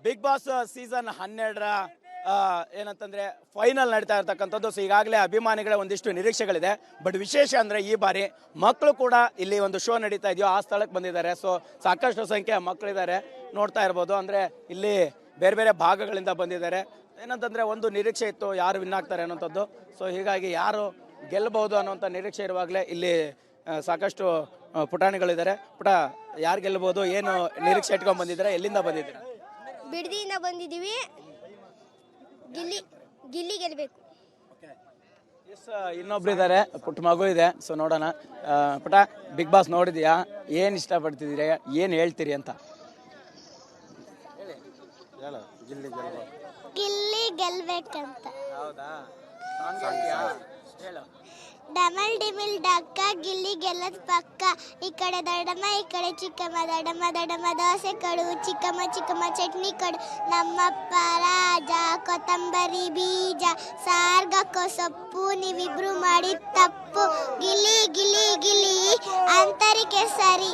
Big boss season 12ರ ಏನಂತಂದ್ರೆ final ನಡೀತಾ ಇರ್ತಕ್ಕಂಥದ್ದು. ಸೊ ಈಗಾಗಲೇ ಅಭಿಮಾನಿಗಳ ಒಂದಿಷ್ಟು ನಿರೀಕ್ಷೆಗಳಿದೆ. ಬಟ್ ವಿಶೇಷ ಅಂದ್ರೆ ಈ ಬಾರಿ ಮಕ್ಕಳು ಕೂಡ ಇಲ್ಲಿ ಒಂದು ಶೋ ನಡೀತಾ ಇದೆಯೋ ಆ ಸ್ಥಳಕ್ಕೆ ಬಂದಿದ್ದಾರೆ. ಸೊ ಸಾಕಷ್ಟು ಸಂಖ್ಯೆಯ ಮಕ್ಕಳಿದ್ದಾರೆ, ನೋಡ್ತಾ ಇರ್ಬೋದು. ಅಂದ್ರೆ ಇಲ್ಲಿ ಬೇರೆ ಬೇರೆ ಭಾಗಗಳಿಂದ ಬಂದಿದ್ದಾರೆ. ಏನಂತಂದ್ರೆ ಒಂದು ನಿರೀಕ್ಷೆ ಇತ್ತು ಯಾರು ವಿನ್ ಆಗ್ತಾರೆ ಅನ್ನೋಂಥದ್ದು. ಸೊ ಹೀಗಾಗಿ ಯಾರು ಗೆಲ್ಲಬಹುದು ಅನ್ನೋಂಥ ನಿರೀಕ್ಷೆ ಇರುವಾಗಲೇ ಇಲ್ಲಿ ಸಾಕಷ್ಟು ಪುಟಾಣಿಗಳಿದ್ದಾರೆ. ಪುಟ ಯಾರು ಗೆಲ್ಲಬಹುದು, ಏನು ನಿರೀಕ್ಷೆ ಇಟ್ಕೊಂಡ್ ಬಂದಿದ್ದಾರೆ, ಎಲ್ಲಿಂದ ಬಂದಿದ್ದೀರಾ? ಬಿಡದಿಯಿಂದ ಬಂದಿದ್ದೀವಿ. ಗಿಲ್ಲಿ ಗೆಲ್ಲಬೇಕು. ಇನ್ನೊಬ್ರು ಇದ್ದಾರೆ, ಪುಟ್ಟ ಮಗು ಇದೆ. ಸೊ ನೋಡೋಣ. ಪುಟ, ಬಿಗ್ ಬಾಸ್ ನೋಡಿದ್ಯಾ? ಏನ್ ಇಷ್ಟಪಡ್ತಿದ್ದೀರಿ, ಏನ್ ಹೇಳ್ತೀರಿ ಅಂತ? ಗಿಲ್ಲಿ ಗೆಲ್ಬೇಕಂತ. ಹೌದಾ? ಡಮಲ್ ಡಿಮಿಲ್ ಡಕ್ಕ ಗಿಲ್ಲಿ ಗೆಲ್ಲದ್ ಪಕ್ಕ. ಈ ಕಡೆ ದಡಮ ಈ ಕಡೆ ಚಿಕ್ಕಮ್ಮ, ದಡಮ ದಡಮ ದೋಸೆ ಕಡು, ಚಿಕ್ಕಮ್ಮ ಚಿಕ್ಕಮ್ಮ ಚಟ್ನಿ ಕಡು. ನಮ್ಮಪ್ಪ ರಾಜ ಕೊತ್ತಂಬರಿ ಬೀಜ, ಸಾರ್ಗಕ್ಕೋ ಸೊಪ್ಪು, ನೀವಿಬ್ರು ಮಾಡಿದ ತಪ್ಪು. ಗಿಲ್ಲಿ ಗಿಲ್ಲಿ ಗಿಲ್ಲಿ ಅಂತರಿಕೆ ಸರಿ.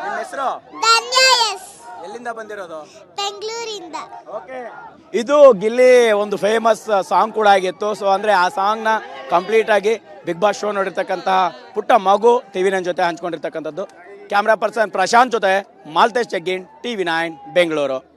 ನಿಮ್ಮ ಹೆಸರು? ಧನ್ಯ. ಎಸ್. ಎಲ್ಲಿಂದ ಬಂದಿರೋದು? ಬೆಂಗಳೂರಿಂದ. ಓಕೆ, ಇದು ಗಿಲ್ಲಿ ಒಂದು ಫೇಮಸ್ ಸಾಂಗ್ ಕೂಡ ಆಗಿತ್ತು. ಸೊ ಅಂದ್ರೆ ಆ ಸಾಂಗ್ ನ ಕಂಪ್ಲೀಟ್ ಆಗಿ ಬಿಗ್ ಬಾಸ್ ಶೋ ನೋಡಿರ್ತಕ್ಕಂತಹ ಪುಟ್ಟ ಮಗು ಟಿವಿ9 ಜೊತೆ ಹಂಚ್ಕೊಂಡಿರ್ತಕ್ಕಂಥದ್ದು. ಕ್ಯಾಮ್ರಾ ಪರ್ಸನ್ ಪ್ರಶಾಂತ್ ಜೊತೆ ಮಾಲ್ತೇಶ್ ಜಗ್ಗಿನ್, ಟಿವಿ9 ಬೆಂಗಳೂರು.